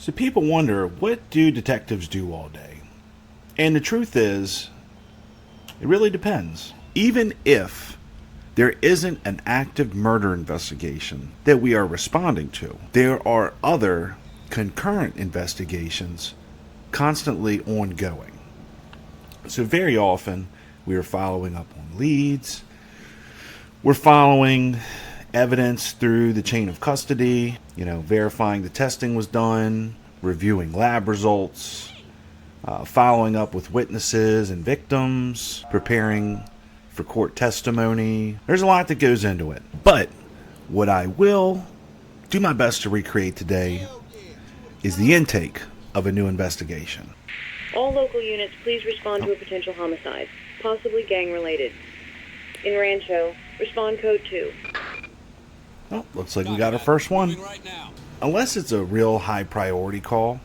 So people wonder, what do detectives do all day? And the truth is, it really depends. Even if there isn't an active murder investigation that we are responding to, there are other concurrent investigations constantly ongoing. So very often we are following up on leads. We're following evidence through the chain of custody, verifying the testing was done, reviewing lab results, following up with witnesses and victims, preparing for court testimony. There's a lot that goes into it. But what I will do my best to recreate today is the intake of a new investigation. All local units, please respond to a potential homicide, possibly gang-related. In Rancho, respond code 2. Oh, looks like we got our first one. Unless it's a real high priority call,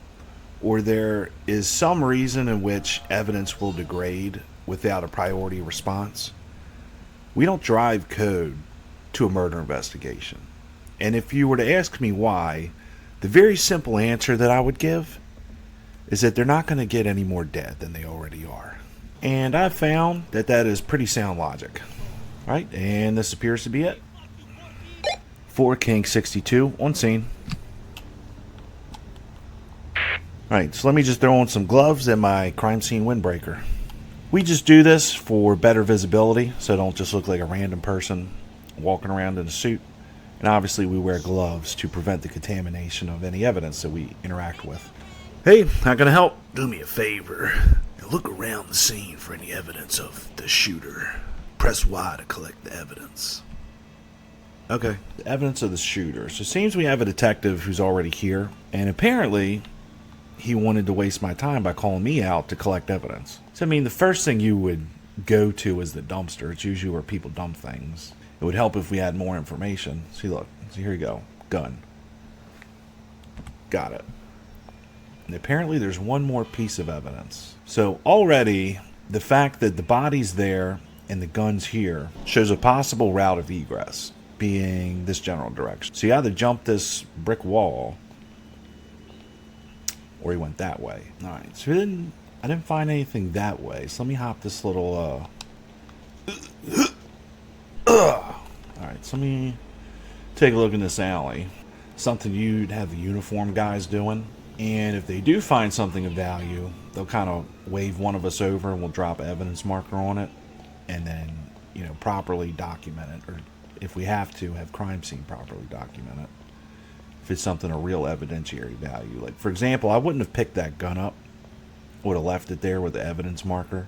or there is some reason in which evidence will degrade without a priority response, we don't drive code to a murder investigation. And if you were to ask me why, the very simple answer that I would give is that they're not going to get any more dead than they already are. And I've found that that is pretty sound logic. Right, and this appears to be it. 4 King 62 on scene. Alright, so let me just throw on some gloves and my crime scene windbreaker. We just do this for better visibility, so I don't just look like a random person walking around in a suit. And obviously we wear gloves to prevent the contamination of any evidence that we interact with. Hey, how can I help? Do me a favor and look around the scene for any evidence of the shooter. Press Y to collect the evidence. Okay, the evidence of the shooter. So it seems we have a detective who's already here, and apparently he wanted to waste my time by calling me out to collect evidence. So I mean, the first thing you would go to is the dumpster. It's usually where people dump things. It would help if we had more information. See, look, so here you go, gun. Got it. And apparently there's one more piece of evidence. So already the fact that the body's there and the gun's here shows a possible route of egress being this general direction. So you either jump this brick wall or he went that way. Alright, so I didn't find anything that way. So let me hop this little Alright, so let me take a look in this alley. Something you'd have the uniform guys doing. And if they do find something of value, they'll kind of wave one of us over and we'll drop an evidence marker on it. And then, properly document it, or if we have to, have crime scene properly document it. If it's something of real evidentiary value. Like, for example, I wouldn't have picked that gun up. Would have left it there with the evidence marker.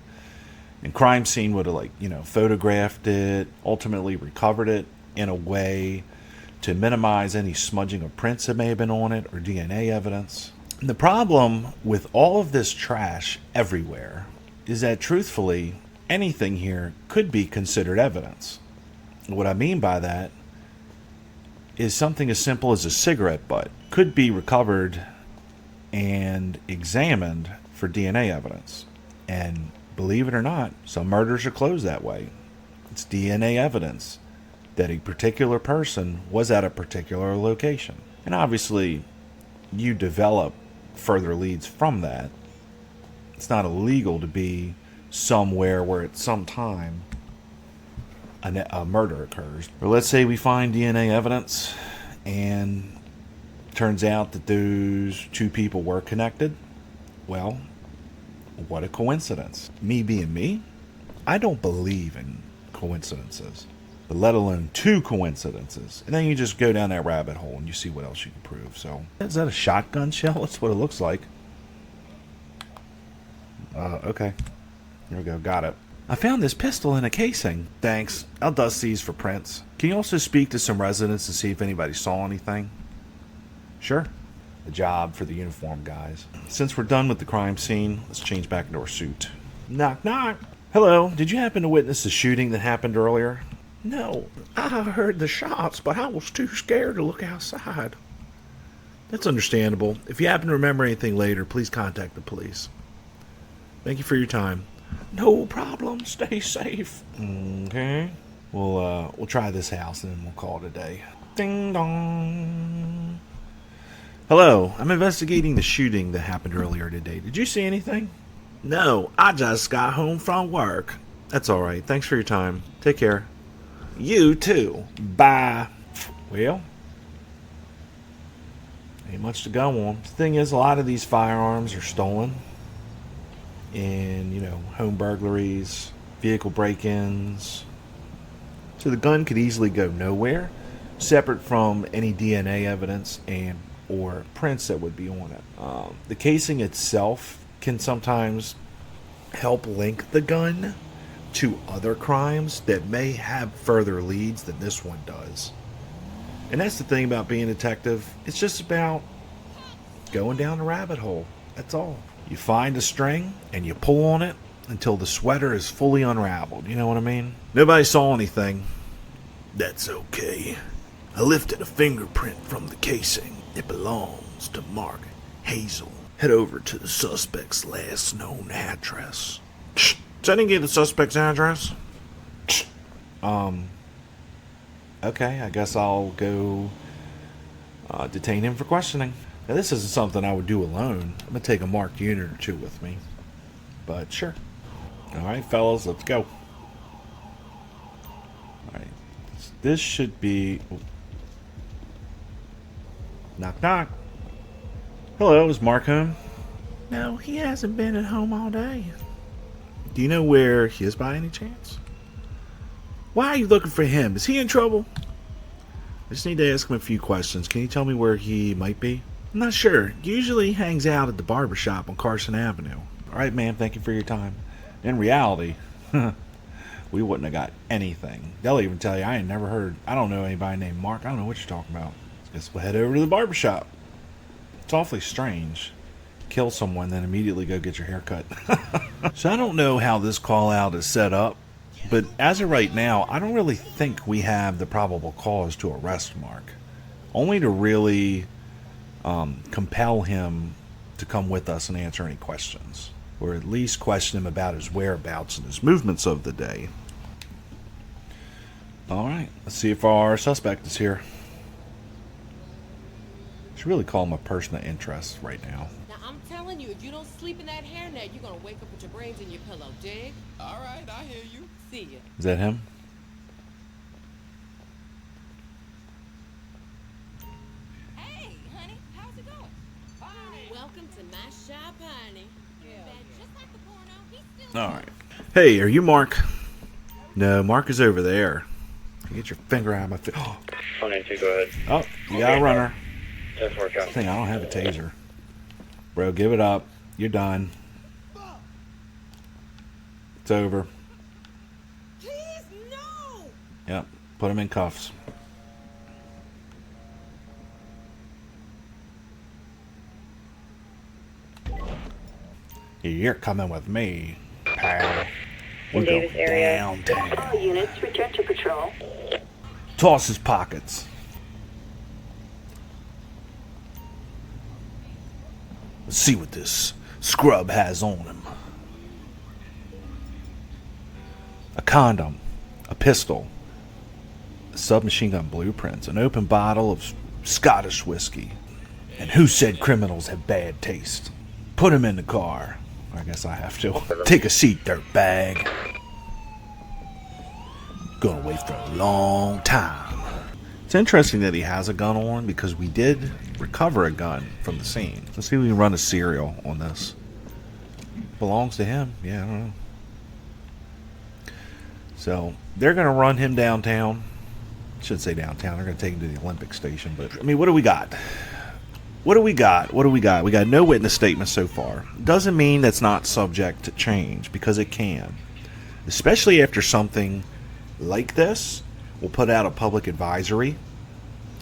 And crime scene would have, photographed it, ultimately recovered it in a way to minimize any smudging of prints that may have been on it, or DNA evidence. And the problem with all of this trash everywhere is that, truthfully, anything here could be considered evidence. What I mean by that is something as simple as a cigarette butt could be recovered and examined for DNA evidence. And believe it or not, some murders are closed that way. It's DNA evidence that a particular person was at a particular location. And obviously, you develop further leads from that. It's not illegal to be somewhere where at some time a murder occurs. Or let's say we find DNA evidence and turns out that those two people were connected. Well, what a coincidence. Me being me, I don't believe in coincidences, but let alone two coincidences. And then you just go down that rabbit hole and you see what else you can prove. So, is that a shotgun shell? That's what it looks like. Okay. Here we go, got it. I found this pistol in a casing. Thanks. I'll dust these for prints. Can you also speak to some residents to see if anybody saw anything? Sure. A job for the uniform guys. Since we're done with the crime scene, let's change back into our suit. Knock, knock. Hello, did you happen to witness the shooting that happened earlier? No, I heard the shots, but I was too scared to look outside. That's understandable. If you happen to remember anything later, please contact the police. Thank you for your time. No problem. Stay safe. Okay. We'll try this house and then we'll call it a day. Ding dong. Hello, I'm investigating the shooting that happened earlier today. Did you see anything? No, I just got home from work. That's alright. Thanks for your time. Take care. You too. Bye. Well, ain't much to go on. The thing is, a lot of these firearms are stolen. And, home burglaries, vehicle break-ins. So the gun could easily go nowhere, separate from any DNA evidence and or prints that would be on it. The casing itself can sometimes help link the gun to other crimes that may have further leads than this one does. And that's the thing about being a detective. It's just about going down the rabbit hole. That's all. You find a string and you pull on it until the sweater is fully unraveled. You know what I mean? Nobody saw anything. That's okay. I lifted a fingerprint from the casing. It belongs to Mark Hazel. Head over to the suspect's last known address. So I didn't get the suspect's address? Okay, I guess I'll go detain him for questioning. Now, this isn't something I would do alone. I'm going to take a marked unit or two with me. But sure. Alright, fellas, let's go. Alright. This should be... Oh. Knock, knock. Hello, is Mark home? No, he hasn't been at home all day. Do you know where he is by any chance? Why are you looking for him? Is he in trouble? I just need to ask him a few questions. Can you tell me where he might be? I'm not sure. Usually he hangs out at the barber shop on Carson Avenue. Alright, man, thank you for your time. In reality, we wouldn't have got anything. They'll even tell you, I ain't never heard, I don't know anybody named Mark. I don't know what you're talking about. Guess we'll head over to the barber shop. It's awfully strange. Kill someone, then immediately go get your hair cut. So I don't know how this call out is set up, but as of right now, I don't really think we have the probable cause to arrest Mark. Only to really compel him to come with us and answer any questions. Or at least question him about his whereabouts and his movements of the day. Alright, let's see if our suspect is here. Should really call him a person of interest right now. Now, I'm telling you, if you don't sleep in that hairnet, you're gonna wake up with your brains in your pillow, dig? All right, I hear you. See ya. Is that him? Hey, honey, how's it going? Fine. Welcome to my shop, honey. Just like the porno, he's still... Alright. Hey, are you Mark? No, Mark is over there. Get your finger out of my face. Oh, Go ahead. oh, you got a runner. Just work out. I think I don't have a taser. Bro, give it up. You're done. It's over. Please, no! Yep. Put him in cuffs. You're coming with me, pal. In We Davis go area. downtown. All units return to patrol. Toss his pockets. Let's see what this scrub has on him. A condom, a pistol, submachine gun blueprints, an open bottle of Scottish whiskey. And who said criminals have bad taste? Put him in the car. I guess I have to. Take a seat, dirtbag. Gonna wait for a long time. It's interesting that he has a gun on because we did recover a gun from the scene. Let's see if we can run a serial on this. Belongs to him. Yeah, I don't know. So they're gonna run him downtown. Should say downtown. They're gonna take him to the Olympic station. But I mean, what do we got? What do we got? What do we got? We got no witness statements so far. Doesn't mean that's not subject to change, because it can. Especially after something like this, we'll put out a public advisory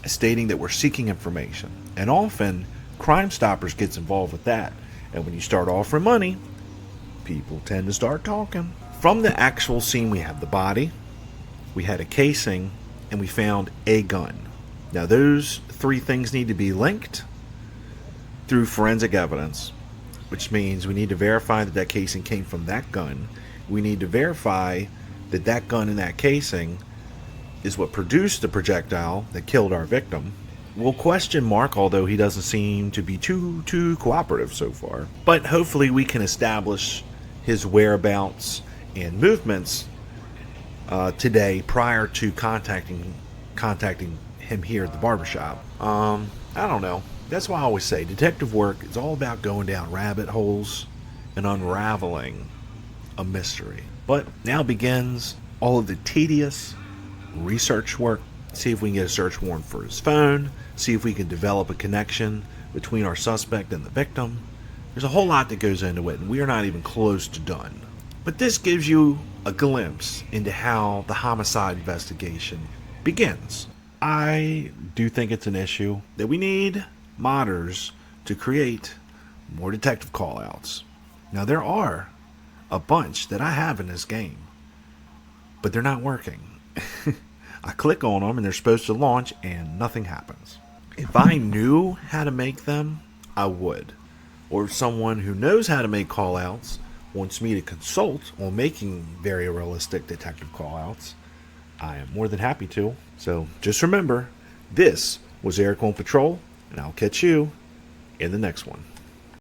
stating that we're seeking information. And often, Crime Stoppers gets involved with that. And when you start offering money, people tend to start talking. From the actual scene, we have the body, we had a casing, and we found a gun. Now, those three things need to be linked through forensic evidence, which means we need to verify that that casing came from that gun. We need to verify that that gun in that casing is what produced the projectile that killed our victim. we'll question Mark, although he doesn't seem to be too cooperative so far. But hopefully we can establish his whereabouts and movements today prior to contacting him here at the barbershop. I don't know. That's why I always say detective work is all about going down rabbit holes and unraveling a mystery. But now begins all of the tedious research work. See if we can get a search warrant for his phone. See if we can develop a connection between our suspect and the victim. There's a whole lot that goes into it, and we are not even close to done. But this gives you a glimpse into how the homicide investigation begins. I do think it's an issue that we need modders to create more detective callouts. Now, there are a bunch that I have in this game, but they're not working. I click on them and they're supposed to launch and nothing happens. If I knew how to make them, I would. Or if someone who knows how to make callouts wants me to consult on making very realistic detective callouts, I am more than happy to. So just remember, this was Eric on Patrol, and I'll catch you in the next one.